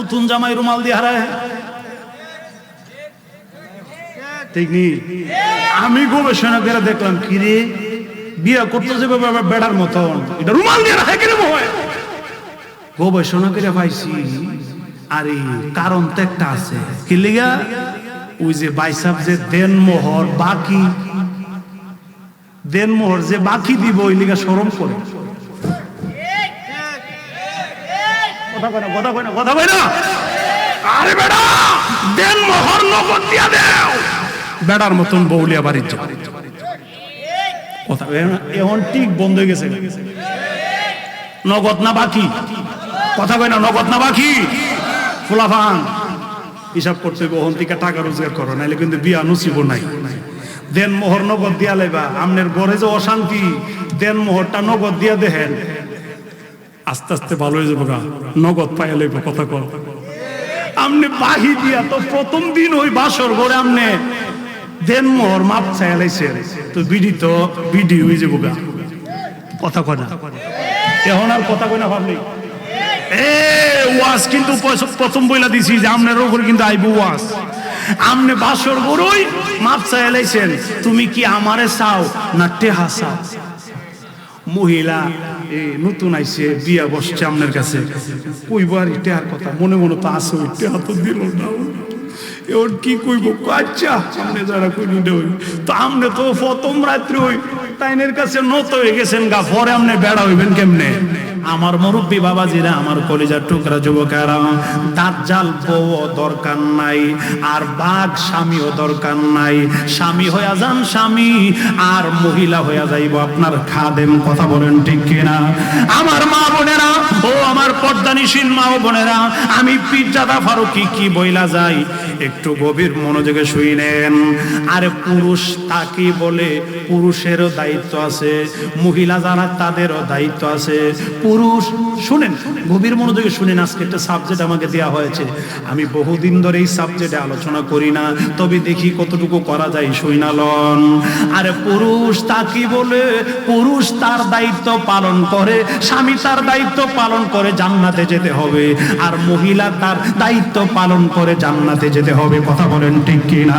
নতুন জামাই রুমাল দিয়ে হারায়, ঠিক নেই? আমি গবেষণা করে দেখলাম কি রে বিয়ে করতেছে বেড়ার মতন, এটা রুমাল দিয়ে রাখে কেন হয়? গবেষণা করে পাইছি আরে কারণ তো একটা আছে। কি লিগা? ওই যে বাইসাব যে দেনমোহর বাকি, দেনমোহর যে বাকি দিব ওই লিগা শরম করে। কথা কয় না, কথা কয় না, কথা কয় না। আরে বেটা দেনমোহর নগদ দিয়া দেও, বেড়ার মতন বউলিয়া বাড়ির যা কথা এখন ঠিক বন্ধ হয়ে গেছে। নগদ না বাকি? কথা কয় না, নগদ না বাকি? ফুলাফান হিসাব করতে বহন থেকে টাকা রোজগার করো, নাইলে কিন্তু বিয়া নসিব নাই। দেন মোহর নগদ দিয়া লাইবা, আমনের ঘরে যে অশান্তি, দেন মোহরটা নগদ দিয়া দেখেন আস্তে আস্তে ভালো হয়ে যাবো গা, নগদ পাইয়া লাইব। কথা কর আমনে বাহি দিয়া তো প্রথম দিন ওই বাসর ঘরে আমনে দেন মোহর মাপ চাইয়া লাইছে, তো বিডি তো বিডি হয়ে যাবো গা। কথা কয় না, এখন আর কথা কয় না ভাবলি ওয়াজ কিন্তু প্রথম বইলা দিছি যে আমনের উপর কিন্তু আইব ওয়াজ। আমনে বাসর গরুই মাপ চাইলাইছেন, তুমি কি আমারে চাও না টেহা চাও? মহিলা নতুন আইছে বিয়া বসছে আপনার কাছে, কইব আর টেহার কথা, মনে মনে তো আছে ওই টেহা তো দিল না, এবার কি কইব? আচ্ছা সামনে যারা কইনি তো আমনে তো প্রথম রাত্রি ওই তাইনের কাছে নত হয়ে গেছেন গা, পরে আমনে বেড়া হইবেন কেমনে? আমার মুরব্বী বাবাজিরা, আমার কলিজার টুকরা যুবকেরা, দাজ্জাল বউ দরকার নাই, আর বাঘ স্বামীও দরকার নাই। স্বামী হইয়া যান স্বামী, আর মহিলা হইয়া যাইব আপনার খাদেম। কথা বলেন ঠিক কিনা? আমার মা বোনেরা, ও আমার পর্দানিশীল মা ও বোনেরা, আমি পীরজাদা ফারুকী কি বইলা যাই একটু গভীর মনোযোগে শুনেন। আরে পুরুষ তাকে বলে, পুরুষেরও দায়িত্ব আছে, মহিলা যারা তাদেরও দায়িত্ব আছে। পুরুষ শুনেন, গভীর মনোযোগে শুনেন, আজকে একটা সাবজেক্ট আমাকে দেওয়া হয়েছে, আমি বহুদিন ধরে এই সাবজেক্টে আলোচনা করি না, তবে দেখি কতটুকু করা যায়, শুনালন। আরে পুরুষ তাকে বলে, পুরুষ তার দায়িত্ব পালন করে, স্বামী তার দায়িত্ব পালন করে জান্নাতে যেতে হবে, আর মহিলা তার দায়িত্ব পালন করে জান্নাতে যেতে হবে। কথা বলেন ঠিক কিনা?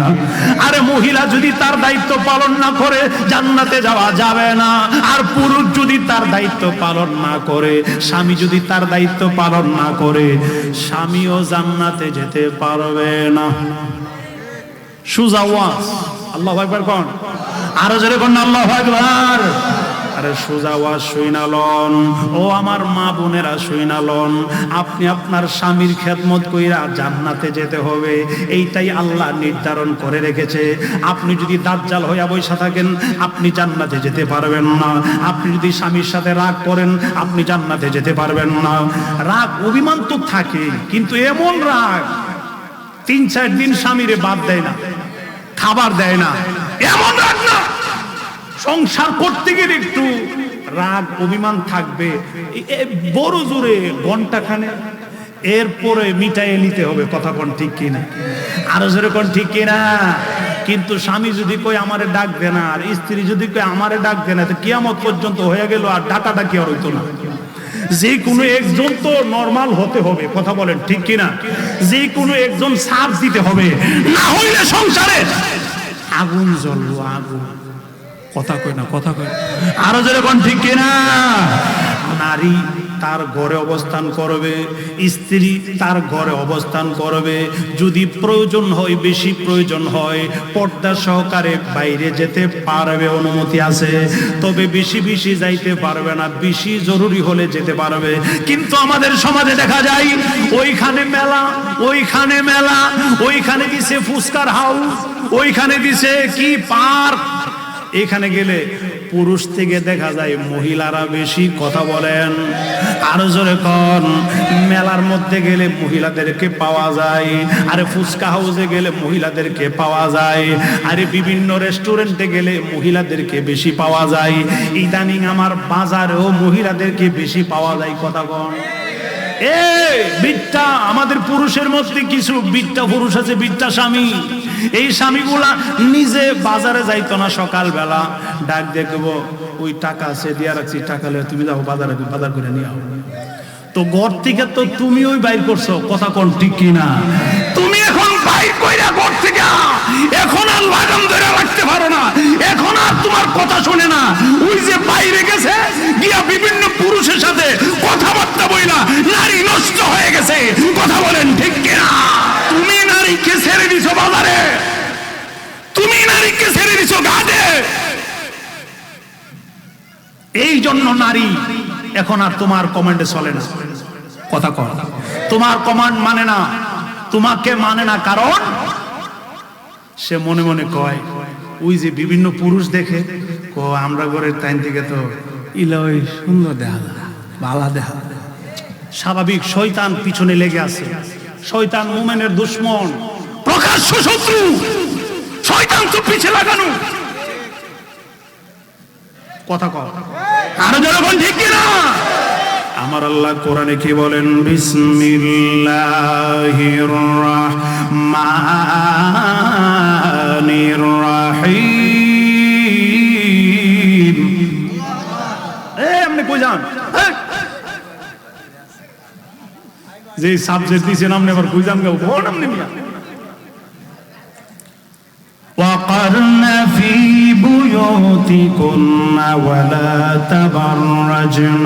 আরে মহিলা যদি তার দায়িত্ব পালন না করে জান্নাতে যাওয়া যাবে না, আর পুরুষ যদি তার দায়িত্ব পালন না করে, স্বামী যদি তার দায়িত্ব পালন না করে, স্বামীও জান্নাতে যেতে পারবে না। সুজা ওয়াজ, আল্লাহু আকবার কোন, আরো জোরে কোন আল্লাহু আকবার। আরে সোজা ওয়াজ শুনালন, ও আমার মা বোনেরা শুনালন, আপনি আপনার স্বামীর খেদমত কইরা জান্নাতে যেতে হবে, এইটাই আল্লাহ নির্ধারণ করে রেখেছে। আপনি যদি দাজ্জাল হইয়া বসে থাকেন আপনি জান্নাতে যেতে পারবেন না। আপনি যদি স্বামীর সাথে রাগ করেন আপনি জান্নাতে যেতে পারবেন না। রাগ অভিমান তো থাকে, কিন্তু এমন রাগ 3-4 দিন স্বামীরে বাদ দেয় না, খাবার দেয় না, এমন রাগ না। সংসার করতে গেলে একটু রাগ অভিমান থাকবে, বড় জোরে ঘন্টা খানে, এরপরে মিটাইয়ে নিতে হবে। কথা কোন ঠিক কিনা? আরো জোরে কোন ঠিক কিনা? কিন্তু স্বামী যদি কই আমারে ডাক দে না, আর স্ত্রী যদি কই আমারে ডাক দে না, তো কিয়ামত পর্যন্ত হয়ে গেল, আর ডাকাটা কি আর হইতো না? যে কোনো একজন তো নরমাল হতে হবে। কথা বলেন ঠিক কিনা? যে কোনো একজন সাথ দিতে হবে, না হইলে সংসারে আগুন জ্বলবো, আগুন। কথা কই না, কথা কই, আরো জোরে কোন ঠিক কিনা? নারী তার ঘরে অবস্থান করবে, স্ত্রী তার ঘরে অবস্থান করবে। যদি প্রয়োজন হয়, বেশি প্রয়োজন হয়, পর্দা সহকারে বাইরে যেতে পারবে, অনুমতি আছে, তবে বেশি বেশি যাইতে পারবে না, বেশি জরুরি হলে যেতে পারবে। কিন্তু আমাদের সমাজে দেখা যায় ওইখানে মেলা, ওইখানে মেলা, ওইখানে দিছে ফুচকার হাউস, ওইখানে দিছে কি পার্ক, এখানে গেলে পুরুষ থেকে দেখা যায় মহিলারা বেশি। কথা বলেন আরো জোরে কোন? মেলার মধ্যে গেলে মহিলাদেরকে পাওয়া যায়, আরে ফুচকা হাউসে গেলে মহিলাদেরকে পাওয়া যায়, আরে বিভিন্ন রেস্টুরেন্টে গেলে মহিলাদেরকে বেশি পাওয়া যায়। ইদানিং আমার বাজারেও মহিলাদেরকে বেশি পাওয়া যায়। কথা কোন? বিট্টা আমাদের পুরুষের মধ্যে কিছু বিট্টা পুরুষ আছে, বিট্টা স্বামী। এই স্বামীগুলা নিজে বাজারে যাইতো না, সকালবেলা ডাক দেখবো ওই টাকা আছে দিয়া রাখছি, টাকা লে তুমি যাও বাজারে, বাজার করে নিয়ে আও। তো ঘর থেকে তো তুমি ওই বাইর করছো, কথা কোন ঠিক কিনা? তুমি এখন বাইর কইরা ঘর থেকে এখন আর লাগাম ধরে রাখতে পারো না, এখন আর তোমার কথা শুনে না। ওই যে বাইরে গেছে গিয়া বিভিন্ন পুরুষের সাথে কথাবার্তা বইলা নারী নষ্ট হয়ে গেছে, কথা বলেন ঠিক কিনা? তুমি নারীকে ছেড়ে দিছো বাজারে, তুমি নারীকে ছেড়ে দিছো ঘাটে। এই জন্য নারী এখন আর তোমার কমান্ডে চলে না, কথা কর, তোমার কমান্ড মানে না, তোমাকে মানে না। কারণ সে মনে মনে কয় ওই যে বিভিন্ন পুরুষ দেখে আমরা ঘরের টাইম থেকে তো ইলা ওই সুন্দর দেখা ভালা দেখা। স্বাভাবিক শয়তান পিছনে লেগে আছে, শয়তান মুমিনের দুশমন, প্রকাশ্য শত্রু। শয়তান তো পিছে লাগানো, কথা কর আরো যখন ঠিক কিনা? আমার আল্লাহ কোরআনে কি বলেন? বিসমিল্লাহির রাহমানির রাহিম। আপনি কই যান? যে সাবজেক্ট দিয়েছেন আপনি আবার কই যান? বল আপনি মিয়া। وقرن في بيوتكن ولا تبرجن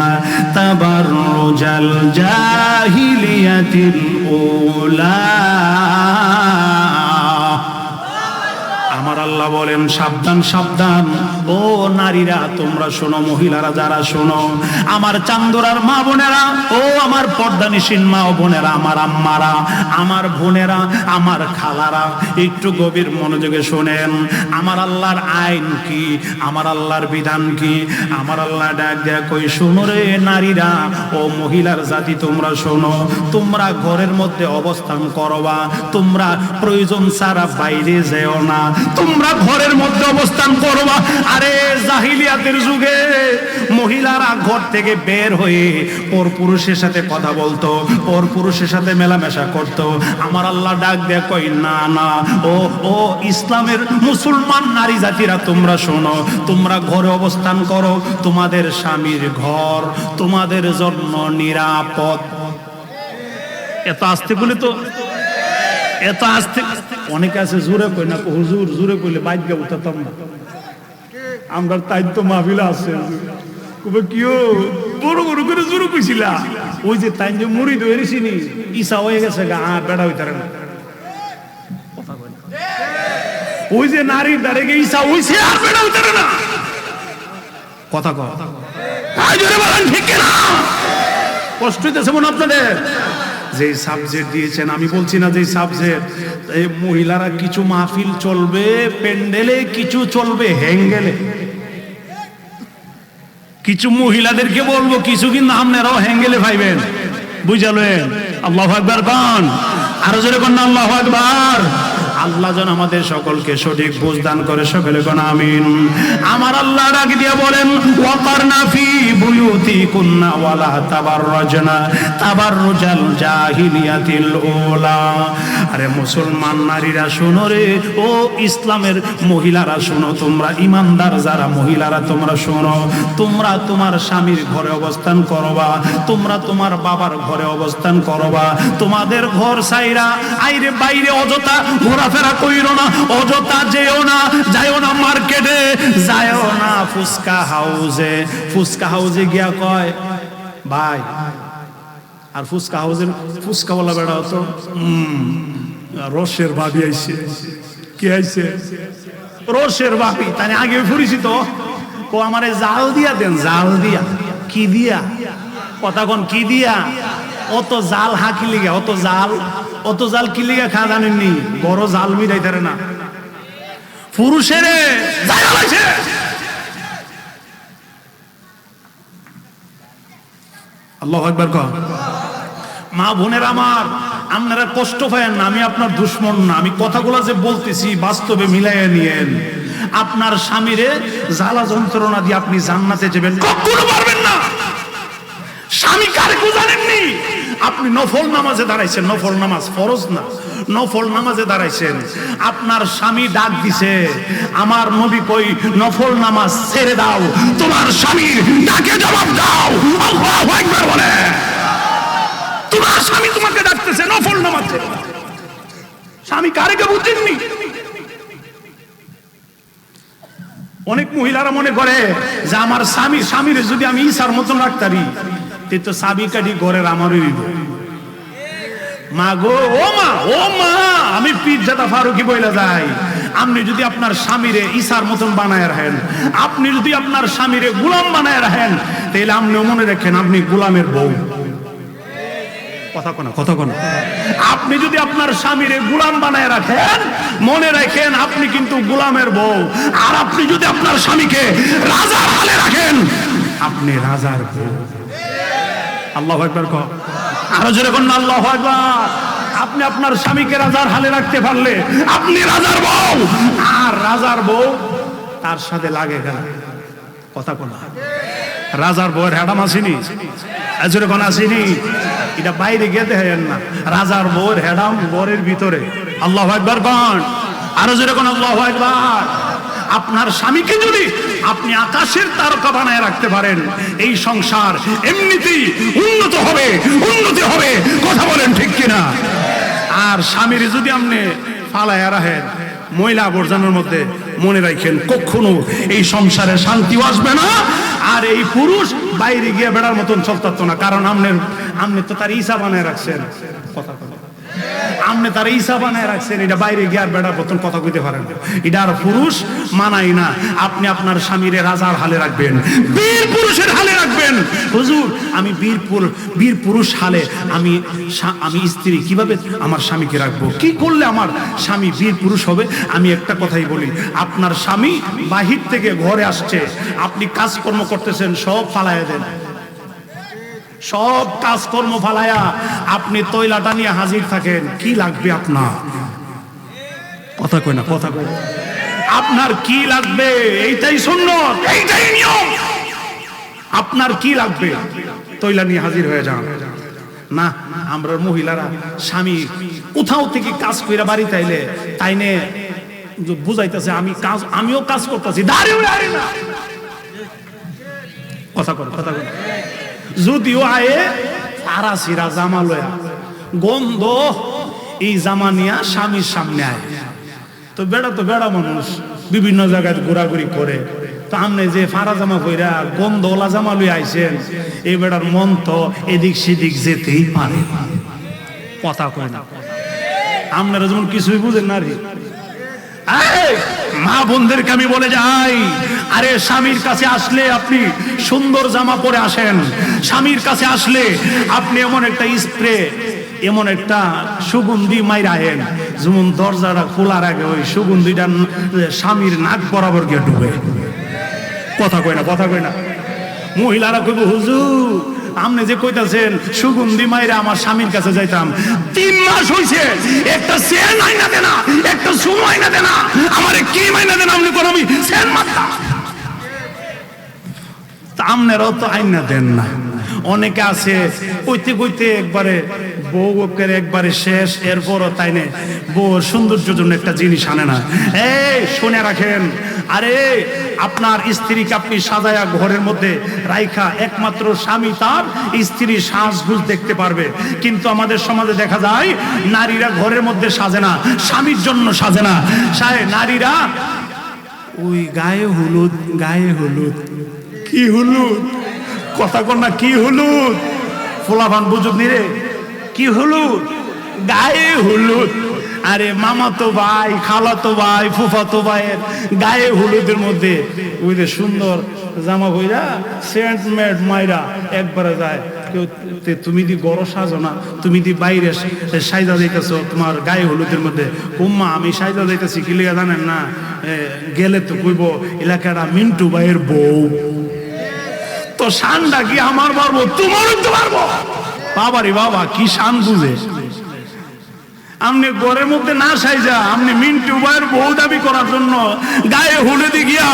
تبرج الجاهلية الأولى। আমার আল্লাহ বলেন সাবধান সাবধান ও নারীরা, তোমরা শোনো, মহিলারা যারা শোনো, আমার চান্দরার মা বোনেরা, ও আমার পর্দানিসীন মা ও বোনেরা, আমার আম্মারা, আমার বোনেরা, আমার খালারা, একটু গভীর মনোযোগে শোনেন। আমার আল্লাহর আইন কি, আমার আল্লাহর বিধান কি? আমার আল্লাহ ডাক দেয়া কই, শোনো রে নারীরা ও মহিলার জাতি, তোমরা শোনো, তোমরা ঘরের মধ্যে অবস্থান করবা, তোমরা প্রয়োজন ছাড়া বাইরে যেও না, তোমরা ঘরের মধ্যে অবস্থান করবা। আরে জাহিলিয়াতের যুগে মহিলারা ঘর থেকে বের হয়ে পর পুরুষের সাথে কথা বলতো, পর পুরুষের সাথে মেলামেশা করত। আমার আল্লাহ ডাক দেয়া কই, না না, ও ও ইসলামের মুসলমান নারী জাতিরা, তোমরা শোনো, তোমরা ঘরে অবস্থান করো, তোমাদের স্বামীর ঘর তোমাদের জন্য নিরাপদ। এত আস্তে বলে তো, এত আস্তে। অনেকে আছে জোরে কই না, হুজুর জোরে কইলে বাইক গা উঠাতাম না, আমরা তাই তো মাহফিলে আছে কিও বড় বড় করে জোরে কইছিলা। ওই যে তাই যে মুড়ি ধরেছি নি ইসা হয়ে গেছে গা বেড়া হইতারে না, ওই যে নারীর দ্বারে গে ইসা হইছে আর বেড়া হইতারে না, কথা কও আই জোরে বলেন ঠিক না? কষ্ট হইতেছে মনে আপনাদের? যে সাবজেক্ট দিয়েছেন, আমি বলছি না যে সাবজেক্ট, এই মহিলারা কিছু মাহফিল চলবে প্যান্ডেলে, কিছু চলবে হ্যাঙ্গেলে। কিছু মহিলাদেরকে বলবো, কিছু কিন্তু আপনারাও হ্যাঙ্গেলে পাইবেন, বুঝালেন? আল্লাহু আকবার কোন, আরো জোরে কোন আল্লাহু আকবার। আল্লাহ যেন আমাদের সকলকে সঠিক বুঝ দান করে, সকলে কোন আমিন। আমার আল্লাহ ডাক দিয়ে বলেন, ওয়াকারনা ফি বুয়ুতিকুন্না ওয়ালা তাবাররাজনা তাবাররুজাল জাহিলিয়াতিল উলা। আরে মুসলমান নারীরা শোনো রে, ও ইসলামের মহিলারা শোনো, তোমরা ইমানদার যারা মহিলারা তোমরা শোনো, তোমরা তোমার স্বামীর ঘরে অবস্থান করবা, তোমরা তোমার বাবার ঘরে অবস্থান করবা, তোমাদের ঘর ছাইরা আইরে বাইরে অযথা ঘোরাফেরা কইরো না, অযথা যেও না, যাইও না মার্কেটে, যাইও না ফুচকা হাউসে। ফুচকা হাউসে গিয়া কয় ভাই, আর ফুচকা হাউসের ফুচকাওয়ালা বেড়া হতো রসের ভাবি আইছে। কি আইছে? রসের ভাবি। তাই আগে পরিচিত, ও আমারে জাল দিয়া দেন, জাল দিয়া। কি দিয়া? কথা কোন কি দিয়া? অত জাল হাকি লিগা, অত জাল, অত জাল কি লিগা খা জানেননি? বড় জাল মিটাইতারে না পুরুষের আল্লাহু আকবার কর। মা বোনের আমার, আপনারা কষ্ট পায়েন না, আমি আপনার দুশমন না, আমি কথাগুলো যে বলতেছি বাস্তবে মিলাইয়া নিয়েন। আপনার স্বামীরে জ্বালা যন্ত্রণা দিয়ে আপনি জান্নাতে যাবেন কখনো পারবেন না। স্বামী কারে কো জানেননি? আপনি নফল নামাজে দাঁড়াইছেন, নফল নামাজ ফরজ না, নফল নামাজে দাঁড়াইছেন, আপনার স্বামী ডাক দিছে, আমার নবী কই নফল নামাজ ছেড়ে দাও, তোমার স্বামীর ডাকে জবাব দাও। আল্লাহু আকবার বলে। তোমার স্বামী তোমাকে ডাকতেছে নফল নামাজে, স্বামী কারেকে বুঝেননি। অনেক মহিলারা মনে করে যে আমার স্বামীর যদি আমি ঈসার মতন রাখতারি তো চাবি কাটি ঘরের আমারই দিব। মা গো, ও মা, আমি পীরজাদা ফারুকী বইলা যাই, আপনি যদি আপনার স্বামীরে ঈসার মতন বানায় রাখেন, আপনি যদি আপনার স্বামীরে গোলাম বানায় রাখেন, তাহলে আপনি মনে রাখেন আপনি গোলামের বউ। কথা কোন আপনি যদি আপনার স্বামীরে গোলাম বানায় রাখেন, মনে রাখেন আপনি কিন্তু গোলামের বউ। আর আপনি যদি আপনার স্বামীকে রাজার হালে রাখেন, আপনি রাজার বউ। আল্লাহু আকবার কও, আরো জোরে কোন আল্লাহু আকবার। আপনি আপনার স্বামীকে রাজার হালে রাখতে পারলে আপনি রাজার বউ। আর রাজার বউ তার সাথে লাগে কেন? কথা কোন রাজার বউয়ের হ্যাডাম আসেনি, জোরে কোন আসেনি? এটা বাইরে গিয়ে দেখেন না, রাজার বউয়ের হ্যাডাম বরের ভিতরে। আল্লাহু আকবার কোন, আরো জোরে কোন আল্লাহু আকবার। আপনার স্বামীকে যদি আপনি আকাশের তারকা বানায় রাখতে পারেন, এই সংসার এমনিতেই উন্নতি হবে। কথা বলেন ঠিক কিনা? আর স্বামীর যদি আপনি ফালায়া রাখেন ময়লা আবর্জনার মধ্যে, মনে রাখেন কখনো এই সংসারে শান্তিও আসবে না। আর এই পুরুষ বাইরে গিয়ে বেড়ার মতন চলতে না, কারণ আপনি তো তার ঈসা বানায় রাখছেন। কথা আপনি তার ঈসা বানায় রাখছেন, এটা বাইরে গিয়ে আর বেড়ার মতন কথা কইতে পারেন, এটা আর পুরুষ মানাই না। আপনি আপনার স্বামীরে রাজার হালে রাখবেন, বীর পুরুষের হালে রাখবেন। হুজুর, আমি বীর পুরুষ হালে আমি স্ত্রী কিভাবে আমার স্বামীকে রাখবো? কি করলে আমার স্বামী বীর পুরুষ হবে? আমি একটা কথাই বলি, আপনার স্বামী বাহির থেকে ঘরে আসছে, আপনি কাজকর্ম করতেছেন, সব ফালাইয়া দেন। সব কাজকর্ম ফালায়া আপনি তৈলাটা নিয়ে হাজির থাকেন, কি লাগবে আপনার? কথা কই না, কথা কই। আপনার কি লাগবে? এইটাই সুন্নত, এইটাই নিয়ম। আপনার কি লাগবে? তৈলা নিয়ে হাজির হয়ে যান। না, আমরা মহিলারা স্বামী কোথাও থেকে কাজ কইরা বাড়ি তাইলে তাইনে বুঝাইতেছে আমিও কাজ করতেছি, দাঁড়িয়ে না। কথা কর, কথা কর। যদিও আয়ে আরাসিরা জামা লয়া গন্ধ, এই জামা নিয়া স্বামীর সামনে আয়, তো বেড়া মানুষ বিভিন্ন জায়গায় ঘোরাঘুরি করে, তো আমনে যে ফাড়া জামা কইরা গন্ধ ওলা জামা লই আইছেন, এই বেড়ার মন তো এদিক সেদিক যেতেই পারে। কথা কয় না, আপনারা যেমন কিছুই বুঝেন না রে। মা বোনদেরকে আমি বলে যাই, আরে স্বামীর কাছে আসলে আপনি সুন্দর জামা পরে আসেন। স্বামীর কাছে আসলে আপনি এমন একটা স্প্রে, এমন একটা সুগন্ধি মাইরাহেন, যেমন দরজাটা খোলার আগে ওই সুগন্ধিটা স্বামীর নাক বরাবর গিয়ে ঢুকে। কথা কয় না, কথা কয় না। মহিলারা কইব, হুজুর আপনি যে কইতাছেন সুগন্ধি মাইরা আমার স্বামীর কাছে যাইতাম, 3 মাস হইছে, একটা সেন আইনা দেনা, একটা সুম আইনা দেনা, আমারে কি মাইনা দেনা? আপনি কোন আমি সেন মারতাম, আপনারাও তো আইনা দেন না। অনেকে আছে কইতে কইতে একবারে বউ একবারে শেষ, এরপরও তাই নে বউর সৌন্দর্যের জন্য একটা জিনিস আনে না। এই শুনে রাখেন, আরে আপনার স্ত্রীকে আপনি সাজায়া ঘরের মধ্যে রাইখা একমাত্র স্বামী তার স্ত্রীর সাজগুজ দেখতে পারবে। কিন্তু আমাদের সমাজে দেখা যায় নারীরা ঘরের মধ্যে সাজে না, স্বামীর জন্য সাজে না। নারীরা ওই গায়ে হলুদ কি হলুদ? কথা কর না, কি হলুদ? ফোলাভান বুঝুক নি রে, কি হলুদ? গায়ে হলুদ। আরে মামাতো ভাই, খালাতো ভাই, ফুফাতো ভাইয়ের গায়ে হলুদের মধ্যে ওই যে সুন্দর জামা কইরা সেন্ট মেড মাইরা একবারে যায়। তুমি দি গড় সাজো না, তুমি দি বাইরে সাইজা যাইতেছো তোমার গায়ে হলুদের মধ্যে। উম্মা আমি সাইজা যাইতেছি কি লিগা জানেন না? গেলে তো কইব এলাকাটা মিন্টু ভাইয়ের বউ। তো শানটা কি আমার মারবো, তোমারও তো মারবো। বাবারে বাবা, কি শান বুঝে আপনি ঘরের মধ্যে না সাইজা আপনি মিন্টু ভাইয়ের বউ দাবি করার জন্য গায়ে হলুদে গিয়া,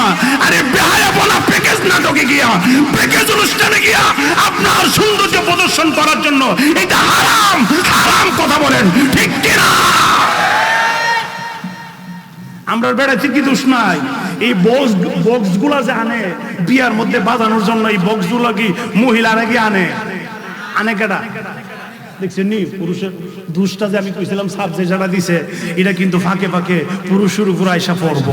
আরে বেহায়াপনা প্যাকেজ নাটকে গিয়া, প্যাকেজ অনুষ্ঠানে গিয়া আপনার সৌন্দর্য প্রদর্শন করার জন্য, এটা হারাম। হারাম কথা বলেন ঠিক কিনা? আমরা বেড়াচ্ছি কি দোষ নাই? এই বক্স গুলা যে আনে বিয়ার মধ্যে বাজানোর জন্য, এই বক্স গুলা কি মহিলারা কি আনে কেটা? দেখছেন নি পুরুষের দুষ্টা যে আমি কইছিলাম সাবজেক্ট যারা দিছে এটা কিন্তু ফাঁকে ফাঁকে পুরুষের উপর আইসা পড়ব।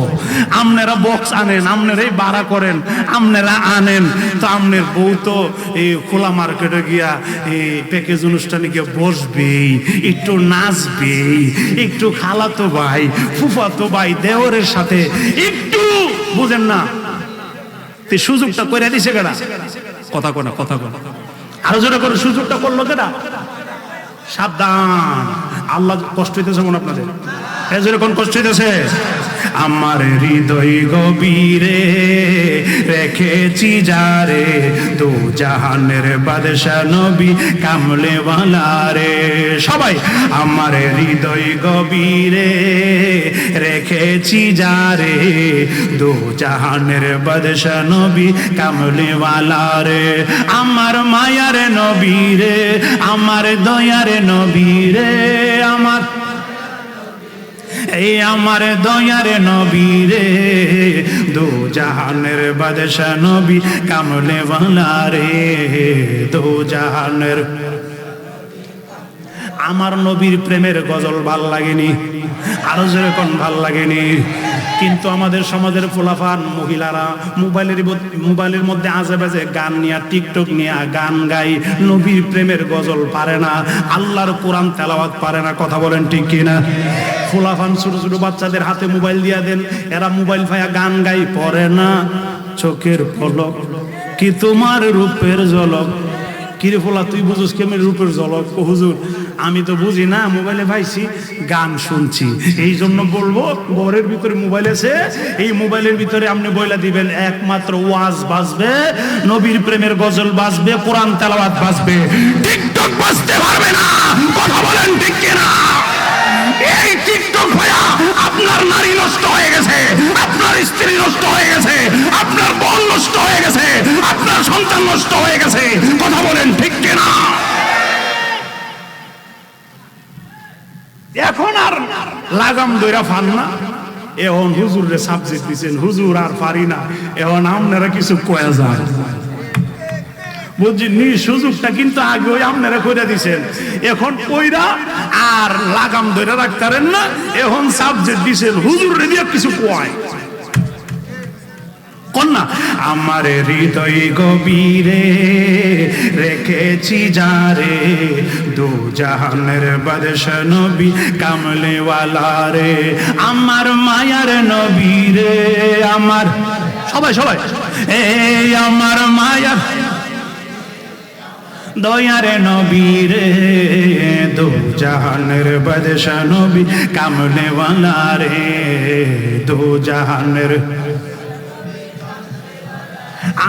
আপনারা বক্স আনেন, আপনারাই ভাড়া করেন, আপনারা আনেন, তো আপনার বউ তো এই খোলা মার্কেটে গিয়া এই প্যাকেজ অনুষ্ঠানে গিয়ে বসবেই, একটু নাচবেই, একটু খালাতো ভাই ফুফাতো ভাই দেওরের সাথে একটু বুঝেন না সুযোগটা করে দিছে কেডা? কথা কোনা কথা কোনা আরো জোরে করে সুযোগটা করলো কেডা? সাবধান, আল্লাহ কষ্ট হইতেছে মনে আপনাদের, কোন কষ্ট হইতেছে? আমার হৃদয় গভীরে রেখেছি যারে, দু জাহানের বাদশা নবী কামলে ওয়ালা রে। সবাই আমার হৃদয় গভীরে রেখেছি যারে, দু জাহানের বাদশা নবী কামলে ওয়ালা রে। আমার মায়ার নবী রে, আমার দয়ার নবী রে, আমার এই আমার দয়ার নবী রে, দু জাহানের বাদশা নবী কামলে ওয়ালা রে, দু জাহানের। আমার নবীর প্রেমের গজল ভাল লাগেনি? আরো যেরকম ভাল লাগেনি? কিন্তু আমাদের সমাজের ফুলাফান মহিলারা মোবাইলের মধ্যে আজে বাজে গান নিয়ে টিকটক নিয়ে গান গাই, নবীর প্রেমের গজল পারে না, আল্লাহর কোরআন তেলাওয়াত পারে না। কথা বলেন ঠিক কিনা? ফুলাফান ছোট ছোট বাচ্চাদের হাতে মোবাইল দিয়া দেন, এরা মোবাইল ফায়া গান গাই, পড়ে না চোখের পলক কি তোমার রূপের ঝলক। কিরে ফোলা তুই বুঝোস কেমন রূপের ঝলক? ও হুজুর আমি তো বুঝি না, মোবাইলে পাইছি গান শুনছি, এই জন্য বলবো ঘরের ভিতরে মোবাইল আছে, এই মোবাইলের ভিতরে আপনি বইলা দিবেন একমাত্র ওয়াজ বাজবে, নবীর প্রেমের গজল বাজবে, কোরআন তেলাওয়াত বাজবে, টিকটক বাজতে পারবে না। কথা বলেন ঠিক কিনা? এই টিকটক ভাইয়া আপনার নারী নষ্ট হয়ে গেছে, আপনার স্ত্রী নষ্ট হয়ে গেছে, আপনার বোন নষ্ট হয়ে গেছে, আপনার সন্তান নষ্ট হয়ে গেছে। কথা বলেন ঠিক কিনা? এখন আর লাগাম দইরা ফান না, এখন হুজুরে সাবজেক্ট দিচ্ছেন, হুজুর আর পারি না, এখন আপনারা কিছু কয়া যায় বুঝছেন নি? সুযোগটা কিন্তু আগে ওই আপনারা কইরা দিছেন, এখন কইরা আর লাগাম ধরে রাখতারেন না, এখন সাবজেক্ট দিছেন, হুজুর রে দিয়া কিছু কয় কন্যা। আমার হৃদয় গভীরে রেখেছি যারে, দু জাহানের বাদশা নবী কামলে ওয়ালা রে। আমার মায়ার নবী রে, আমার সবাই সবাই এই আমার মায়ার দয়ার নবী রে, দু জাহানের বাদশা নবী কামলে ওয়ালা রে, দু জাহানের।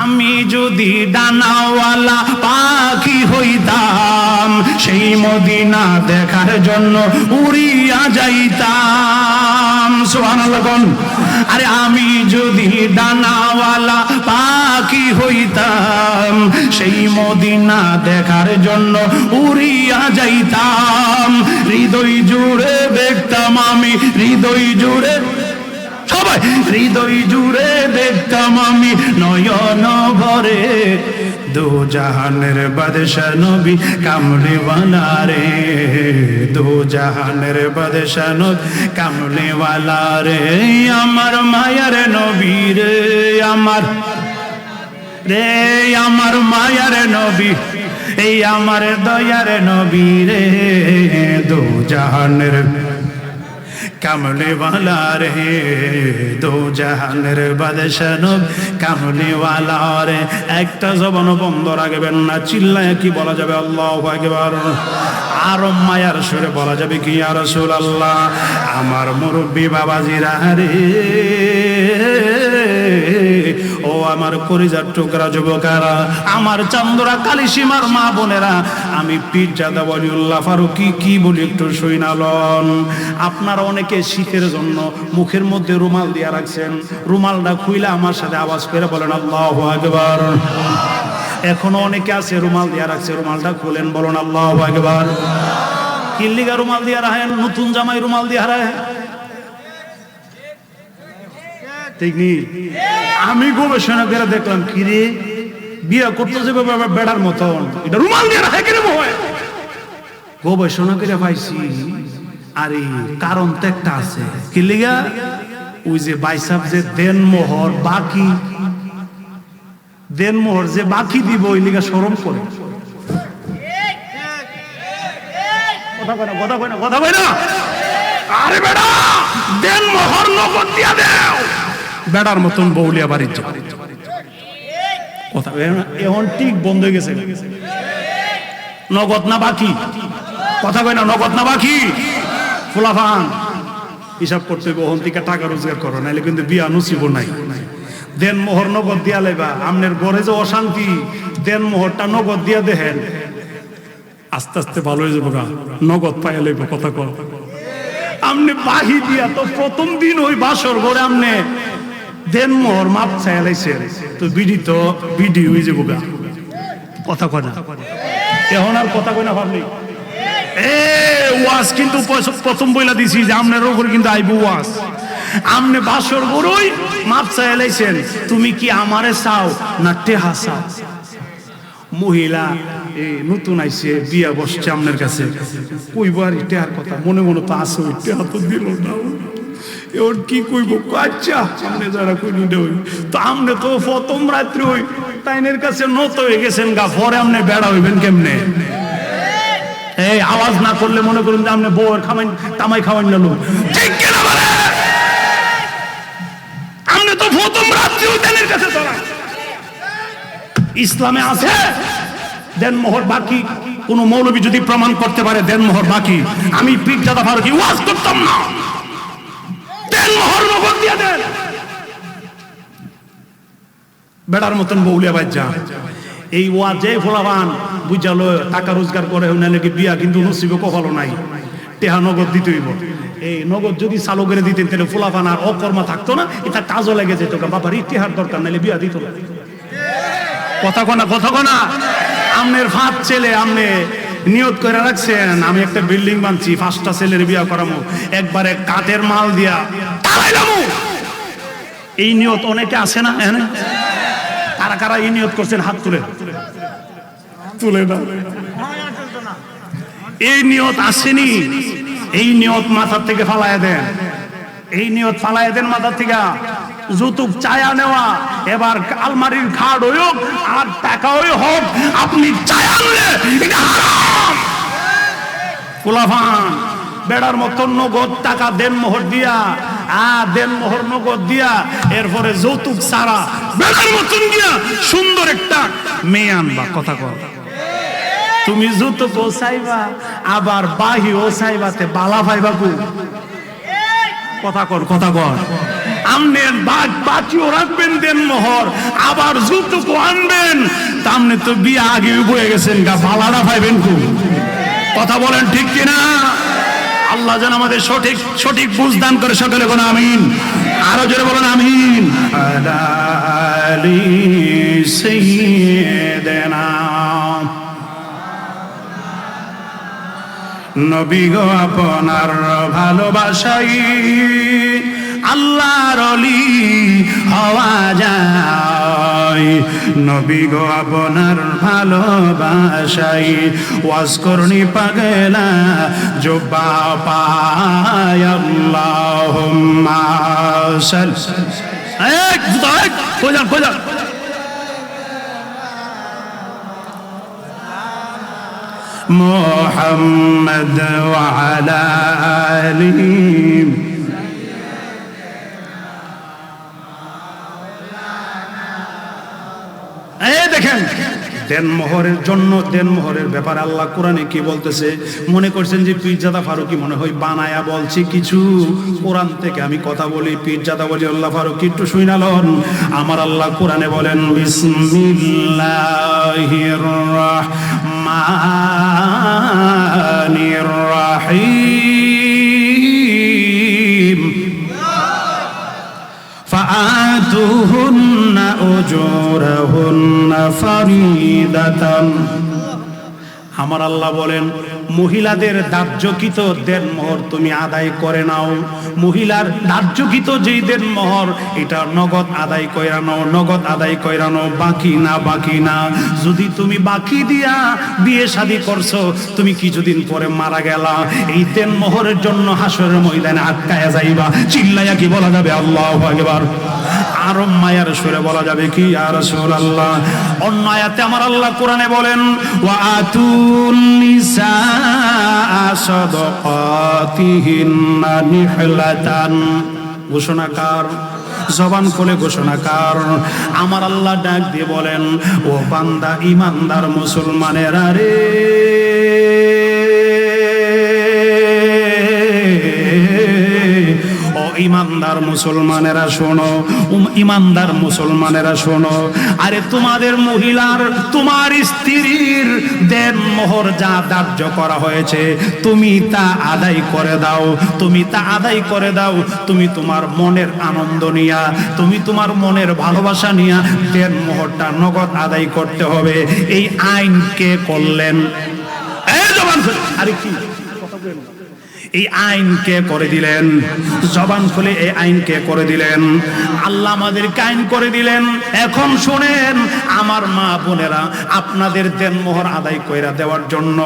আমি যদি ডানাওয়ালা পাখি হইতাম, সেই মদিনা দেখার জন্য উড়িয়া যাইতাম। সুবহানাল্লাহ। আরে আমি যদি ডানাওয়ালা পাখি হইতাম, সেই মদিনা দেখার জন্য উড়িয়া যাইতাম। হৃদয় জুড়ে দেখতাম আমি, হৃদয় জুড়ে সবাই হৃদয় জুড়ে দেখতাম আমি, নয়ন ভরে দু জাহানের বাদশা নবী কামলে ওয়ালা রে, দু জাহানের বাদশা নবী কামলে ওয়ালা রে। আমার মায়ার নবী রে, আমার রে, আমার মায়ার নবী, এই আমার দয়ার নবী রে, দু জাহানের কামলে ওয়ালা রে, দু জাহানের বাদশা নবী কামলে ওয়ালা রে। একটা জবান বন্ধ রাখবেন না, চিল্লায় কি বলা যাবে আল্লাহু আকবার। আর মায়ার সুরে বলা যাবে কি ইয়া রাসূলুল্লাহ। আমার মুরব্বি বাবাজিরা রে, ও আমার কলিজার টুকরা যুবকেরা, আমার চান্দরা কালিসীমার মা বোনেরা, আমি পীরজাদা ওয়ালিউল্লাহ ফারুকী কি বলি একটু শুনালন। আপনারা অনেকে শীতের জন্য মুখের মধ্যে রুমাল দিয়া রাখছেন, রুমালটা খুইলে আমার সাথে আওয়াজ করে বলেন আল্লাহু আকবার। এখনো অনেকে আছে রুমাল দিয়া রাখছে, রুমালটা খুলেন, বলেন আল্লাহু আকবার। কিল্লিগা রুমাল দিয়া রাখেন, নতুন জামাই রুমাল দিয়া রাখেন, ঠিক নি? আমি গবেষণা করে দেখলাম কিরে বিয়ে করতে যাবে বেড়ার মতন, এটা রুমাল দিয়ে রাখে কিরে? গবেষণা করে পাইছি আরে কারণ তো একটা আছে কি লিগা ওই যে বাইসাব যে দেনমোহর বাকি দেনমোহর যে বাকি দিব ওই লিগা শরম করে কথা কয় না আরে বেটা দেনমোহর নগদ দিয়া দেও বেড়ার মতন বউলিয়া বাড়ির কথা এখন ঠিক বন্ধ হয়ে গেছে নগদ না বাকি কথা কয় না নগদ না বাকি ফুলাফান হিসাব করতে ওহন থেকে টাকা রোজগার করো নাইলে কিন্তু বিয়া নসিব নাই দেন মোহর নগদ দিয়া লেবা আমনের ঘরে যে অশান্তি দেন মোহরটা নগদ দিয়া দেখেন আস্তে আস্তে ভালো হয়ে যাবো গা নগদ পাইয়া লইব কথা কর আমনে বাহি দিয়া তো প্রথম দিন ওই বাসর ঘরে আমনে দেন মোহর মাপ চাইলাইছে তো বিডি হয়ে যাবো গা কথা কয় না এখন আর কথা কয় না ভাবলি ওয়াজ কিন্তু প্রথম বইলা দিছি যে আমনের উপরে কিন্তু আইবো ওয়াজ আমনে বাসর গরুই মাপ চাইলাইছেন তুমি কি আমারে চাও না টেহা চাও মহিলা নতুন আইছে বিয়া বসছে আমনের কাছে কইবো আর টেহার কথা মনে মনে তো আছে ওই টেহা তো দিল না এর কি কইবো আচ্ছা আমনে যারা কইনি দেই তো আমনে তো প্রথম রাত্রি ওই তাইনের কাছে নত হয়ে গেছেন গা পরে আমনে বেড়া হইবেন কেমনে এই আওয়াজ না করলে মনে করুন যে আপনি বউয়ের খামাইন তামাই খাওয়ান গেল ঠিক কিনা বলে আপনি তো প্রথম রাত্রি উদ্যানের কাছে চলা ইসলামে আছে দেন মোহর বাকি কোন মৌলবী যদি প্রমাণ করতে পারে দেন মোহর বাকি আমি পীরজাদা ফারুকী ওয়াজ করতাম না দেন মোহর নগদ দিয়ে দেন বেড়ার মতন বউলিয়া বাজ্জা এই ওয়াজে ফলাবান বুঝালো টাকা রোজগার করে নাকি বিয়া কিন্তু নসিবে কখনো নাই টেহা নগদ দিতে হইব এই নগদ যদি চালু করে দিতেন তাহলে ফলাবান আর অকর্মা থাকতো না এটা কাজও লেগে যেত বাবার ইতিহার দরকার নাহলে বিয়া দিত না কথা কনা আমনের ফাঁদ ছেলে আমনে নিয়ত করে রাখছেন আমি একটা বিল্ডিং বানছি 5টা ছেলের বিয়া করামু একবারে কাঠের মাল দিয়া তালাইলামু এই নিয়ত অনেকে আছে না হ্যাঁ কারা কারা এই নিয়ত করছেন হাত তুলে দাও এই নিয়ত আসেনি এই নিয়ত মাথার থেকে ফালায় দেন এই নিয়ত ফালায় দেন মাথার থেকে যৌতুক চায়া নেওয়া এবার আলমারির খাট হোক আর টাকা হোক আপনি চায়া নিলে এটা হারাম ফুলাফান বেড়ার মতন নগদ টাকা দেন মোহর দিয়া দেন মোহর নগদ দিয়া এরপরে যৌতুক সারা বেড়ার মতন দিয়া সুন্দর একটা মেয়ে আনবা কথা কর তুমি যৌতুক ও চাইবা আবার বাহি ও চাইবাতে বালা পাইবা কু কথা কর আমনের বাকিও রাখবেন দেন মোহর আবার যৌতুক আনবেন তামনে তো বিয়ে আগে বয়ে গেছেন গা বালাটা পাইবেন কু কথা বলেন ঠিক কিনা আল্লাহ যেন আমাদের সঠিক বুঝ দান করে সকলে বলেন আমিন আরো জোরে বলেন আমিন আলি সাইয়্যিদানা নবী গো আপনার ভালোবাসাই আল্লাহর ওলি হওয়া যায় নবী গো আপনার ভালোবাসাই ওয়াজ করনি পাগলা জুবা পায় আল্লাহুম্মা সাল্লি খোঁজা মুহাম্মদ ওয়া আলা আলিহি দেখেন দেনমোহরের জন্য দেনমোহরের ব্যাপারে আল্লাহ কোরআনে কি বলতেছে মনে করছেন যে পীরজাদা ফারুকী মনে হয় বানায়া বলছি কিছু কোরআন থেকে আমি কথা বলি পীরজাদা বলি আল্লাহ ফারুকী একটু শুনালন আমার আল্লাহ কোরআনে বলেন বিসমিল্লাহির রাহমানির রাহিম فآتوهن أجورهن فريضة আমার আল্লাহ বলেন মহিলাদের ধার্যকৃত দেনমোহর তুমি আদায় করে নাও। মহিলার ধার্যকৃত যেই দেনমোহর এটা নগদ আদায় কইরা নাও, নগদ আদায় কইরা নাও, বাকি না, বাকি না। যদি তুমি বাকি দিয়া বিয়ে শাদী করছো, তুমি কিছুদিন পরে মারা গেলা, এই দেনমোহরের জন্য হাসরের ময়দানে আটকায়া যাইবা। চিল্লাইয়া কি বলা যাবে আল্লাহু আকবার? আরো মায়ার সুরে বলা যাবে কি ইয়া রাসূলুল্লাহ? অন্য আয়াতে আমার আল্লাহ কোরআনে বলেন ওয়া আতুন নিসা সাদাকাতিহিন্না নিহলাতান। ঘোষণাকার, জবান খুলে ঘোষণাকার আমার আল্লাহ ডাক দিয়ে বলেন ও বান্দা ইমানদার মুসলমানেরা রে, ইমানদার মুসলমানেরা শোনো, ইমানদার মুসলমানেরা শোনো। আরে তোমাদের মহিলার, তোমার স্ত্রীর দেনমোহর যা ধার্য করা হয়েছে তুমি তা আদায় করে দাও, তুমি তা আদায় করে দাও। তুমি তোমার মনের আনন্দ নিয়া, তুমি তোমার মনের ভালোবাসা নিয়া দেনমোহরটা নগদ আদায় করতে হবে। এই আইন কে করলেন? আরে কি এই আইন কে করে দিলেন? জবান খুলে এই আইন কে করে দিলেন? আল্লাহ আমাদেরকে আইন করে দিলেন। এখন শুনেন আমার মা বোনেরা, আপনাদের দেনমোহর আদায় কইরা দেওয়ার জন্য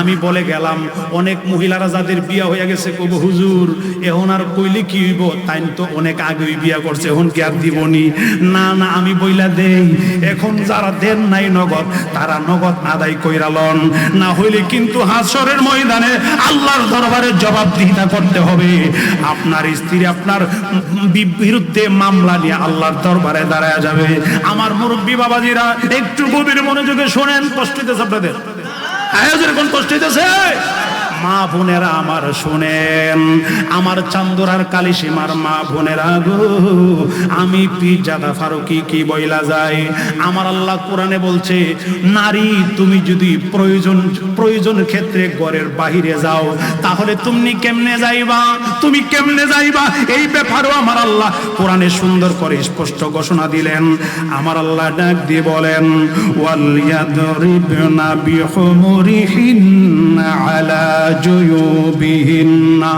আমি বলে গেলাম, অনেক মহিলারা যাদের বিয়া হয়ে গেছে কব হুজুর এখন আর কইলে কি হইব, তাই তো অনেক আগেই বিয়া করছে, এখন কি আর দিবনি? না না, আমি বইলা দেই, এখন যারা দেন নাই নগদ, তারা নগদ আদায় কইরা লন, না হইলে কিন্তু হাসরের ময়দানে আল্লাহর দরবারে জবাবদিহিতা করতে হবে। আপনার স্ত্রী আপনার বিরুদ্ধে মামলা নিয়ে আল্লাহর দরবারে দাঁড়ায় যাবে। আমার মুরব্বী বাবাজিরা একটু গভীর মনোযোগে শোনেন। কষ্ট হইতেছে আপনাদের? কোন কষ্ট হইতেছে? মা বোনেরা আমার শোনেন, আমার চান্দুরার কালিসীমার মা বোনেরা গো, আমি পীরজাদা ফারুকী কি বইলা যাই, আমার আল্লাহ কোরআনে বলছে নারী তুমি যদি প্রয়োজন ক্ষেত্রে ঘরের বাহিরে যাও, তাহলে তুমি কেমনে যাইবা, তুমি কেমনে যাইবা, এই ব্যাপারেও আমার আল্লাহ কোরআনে সুন্দর করে স্পষ্ট ঘোষণা দিলেন। আমার আল্লাহ ডাক দিয়ে বলেন ওয়ালিয়াদরিবনা বিহুমুরিহিন্না আলা জুয়ুবিহিন্না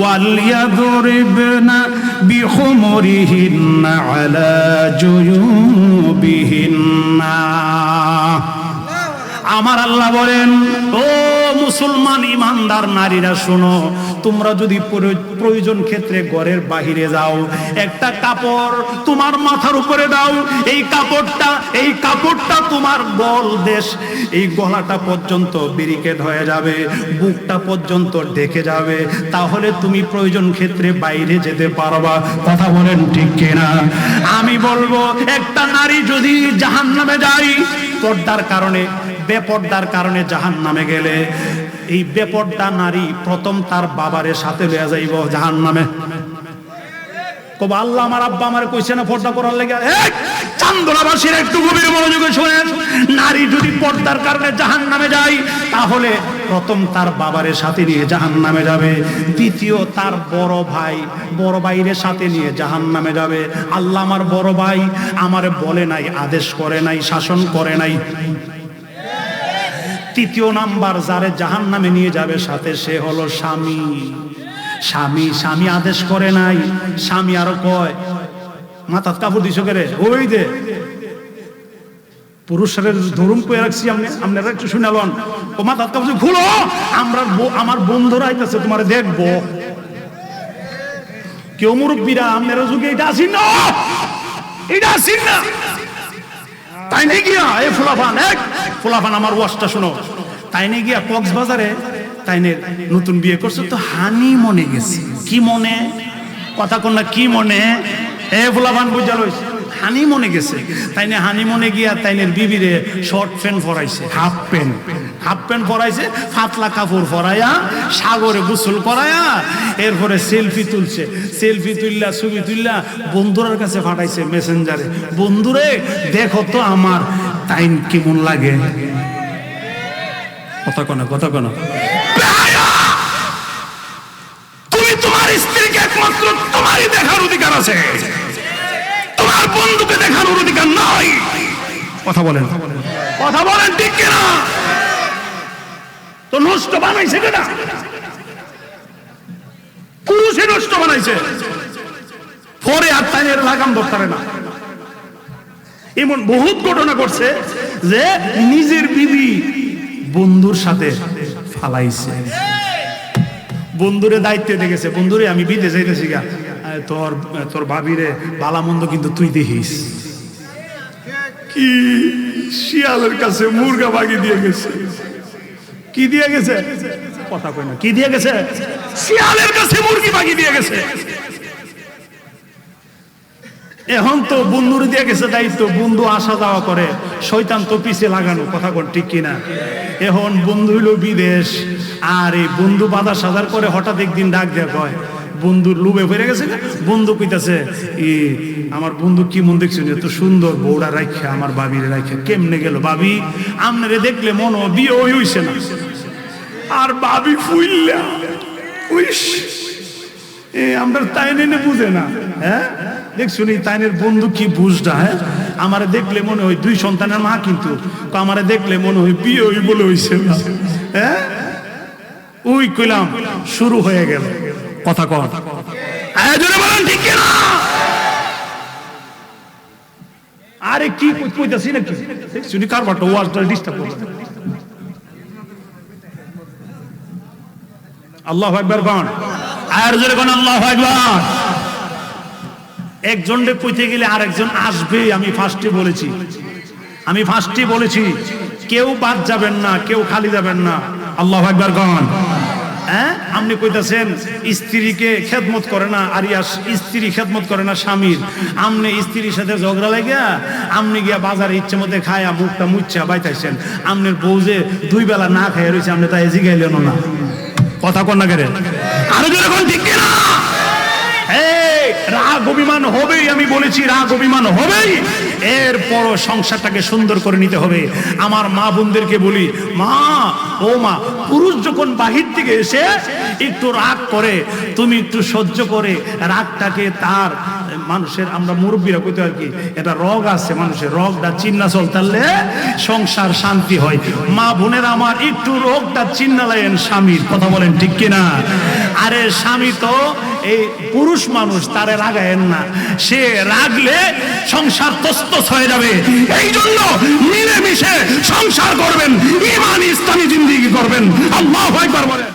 ওয়ালিয়াদরিবনা বিহুমুরিহিন্না আলা জুয়ুবিহিন্না। আমার আল্লাহ বলেন ও মুসলমান ইমানদার নারীরা শোনো, তোমরা যদি প্রয়োজন ক্ষেত্রে ঘরের বাহিরে যাও, একটা কাপড় তোমার মাথার উপরে দাও, এই কাপড়টা তোমার গল দেশ, এই গলাটা পর্যন্ত ব্যারিকেড হয়ে যাবে, বুকটা পর্যন্ত ঢেকে যাবে, তাহলে তুমি প্রয়োজন ক্ষেত্রে বাইরে যেতে পারবা। কথা বলেন ঠিক কিনা? আমি বলবো একটা নারী যদি জাহান্নামে যায় পর্দার কারণে, বেপর্দার কারণে জাহান্নামে গেলে, এই বেপর্দা নারী প্রথম তার বাবারে সাথে লইয়া যাইব জাহান্নামে। কবে আল্লাহ আমার আব্বা আমার কইছে না পর্দা করার লেগে? চান্দোলাবাসীর একটু গভীর মনোযোগে শুনেন, নারী যদি পর্দার কারণে জাহান্নামে যায় তাহলে প্রথম তার বাবারে সাথে নিয়ে জাহান্নামে যাবে, দ্বিতীয় তার বড় ভাইয়ের সাথে নিয়ে জাহান্নামে যাবে। আল্লাহ আমার বড় ভাই আমারে বলে নাই, আদেশ করে নাই, শাসন করে নাই। তৃতীয় নাম্বার যারে জাহান্নামে নিয়ে যাবে সাথে, সে হলো স্বামী। স্বামী আদেশ করে নাই, স্বামী আরো কয় মাথাত কাপড় দিছো করে, ওই দে পুরুষের ধরুম কয়ে রাখছি, আপনারা একটু শুনালন, ও মাথাত কাপড় খুলো, আমার বন্ধুরা আইতাছে তোমারে দেখবো। কেউ মুরব্বীরা আপনারা যুগে এটা আসিন না, এটা আসিন না, তাই নেই গিয়া এ ফুলাফান আমার ওয়াজটা শোনো, তাই নেই গিয়া কক্সবাজারে তাইনের নতুন বিয়ে করছে তো হানি মনে গেছে। কি মনে? কথা কোন না, কি মনে? এ ফুলাফান বুঝা লইছে, হানি মনে গেছে। তাইনে হানি মনে গিয়া তাইনের বিবিরে শর্ট প্যান্ট পরাইছে, হাফ প্যান্ট পরাইছে, পাতলা কাপড় পরাইয়া সাগরে গোসল করাইয়া এরপরে সেলফি তুলছে, সেলফি তুললা ছবি তুললা বন্ধুরার কাছে পাঠাইছে মেসেঞ্জারে, বন্ধুরে দেখো তো আমার তাইন কেমন লাগে। কথা কোন তুমি তোমার স্ত্রীকে একমাত্র তোমারই দেখার অধিকার আছে, তোমার বন্ধুকে দেখানোর অধিকার নাই। কথা বলেন ঠিক কিনা? তো নষ্ট বানাইছে কেনা? পুরুষে নষ্ট বানাইছে, পরে আর তাইনের লাগাম ধরতে না। এমন বহুত ঘটনা ঘটছে যে নিজের বিবি বন্ধুর সাথে ফালাইছে, বন্ধুরে দায়িত্ব দেখেছে, বন্ধুরে আমি বিদেশে যাইতেছি গা, তোর ভাবিরে ভালা মন্দ কিন্তু তুই দেখিস। কি শিয়ালের কাছে মুরগা বাগি দিয়ে গেছে। কি দিয়ে গেছে? কথা কই না, কি দিয়ে গেছে? শিয়ালের কাছে মুরগি বাগি দিয়ে গেছে। এখন তো বন্ধুরে দিয়ে গেছে দায়িত্ব, বন্ধু আসা যাওয়া করে, শয়তান তো পিছে লাগানো, কথা কোন ঠিক কিনা? এখন বন্ধু হইলো বিদেশ, আর এই বন্ধু বাধা সাজার করে হঠাৎ একদিন ডাক দেয়া কয়, বন্ধুর লুবে ফিরে গেছে, বন্ধু কইতাছে আমার বন্ধু কি মন দেখছেন এত সুন্দর বউড়া রাখা, আমার বাবিরে রাখা কেমনে গেল? ভাবি আমনে দেখলে মনো বিয়ে হইছে না। আর ভাবি ফুইল্লা আমরা তাই নেনে বুঝে না। হ্যাঁ দেখছুন এই তাইনের বন্ধু কি বুঝটা। হ্যাঁ আমারে দেখলে মনে হয় দুই সন্তানের মা, কিন্তু আমারে দেখলে মনে হয় বিয়ে হই বলে হইছে না। হ্যাঁ ওই কইলাম শুরু হয়ে গেল, কথা কর বলেন ঠিক কিনা? আরে কি কইতাছি নাকি শুনি কারবারটা ওয়াজটা ডিস্টার্ব করবে। আল্লাহু আকবার কোন, আর জোরে কোন আল্লাহু আকবার। একজনকে কইতে গেলে আরেকজন আসবে। আমি ফার্স্টে বলেছি কেউ বাদ যাবেন না, কেউ খালি যাবেন না। আল্লাহু আকবার কোন। হ্যাঁ আপনি কইতাছেন স্ত্রীকে খেদমত করে না, আর স্ত্রী খেদমত করে না স্বামীর। আমনে স্ত্রীর সাথে ঝগড়া লাগিয়া আমনি গিয়া বাজারে ইচ্ছে মধ্যে খায়া মুখটা মুচ্ছা বাইতাইছেন। আমনের বউ যে দুই বেলা না খাইয়া রয়েছে, আপনি তাই জিগাইলেন না, কথা কন না কেন? আরো যখন ঠিক কিনা? রাগ অভিমান হবেই, আমি বলেছি রাগ অভিমান হবেই। এরপর সংসারটাকে সুন্দর করে নিতে হবে। আমার মা বোনদেরকে বলি, মা ও মা, পুরুষ যখন বাহির থেকে এসে একটু রাগ করে, তুমি একটু সহ্য করে রাগটাকে তার মানুষের, আমরা মুরব্বীরা কইতে আর কি, এটা রগ আছে মানুষের, রগটা চিন্না চলতালে সংসার শান্তি হয়। মা বোনের আমার একটু রগটা চিন্না লাগেন স্বামীর, কথা বলেন ঠিক কিনা? আরে স্বামী তো এই পুরুষ মানুষ, তারে রাগায়েন না, সে রাগলে সংসার তস্তস হয়ে যাবে। এই জন্য মিলেমিশে সংসার করবেন, ঈমান ইসলামী জিন্দেগি করবেন। আল্লাহু আকবার বলেন।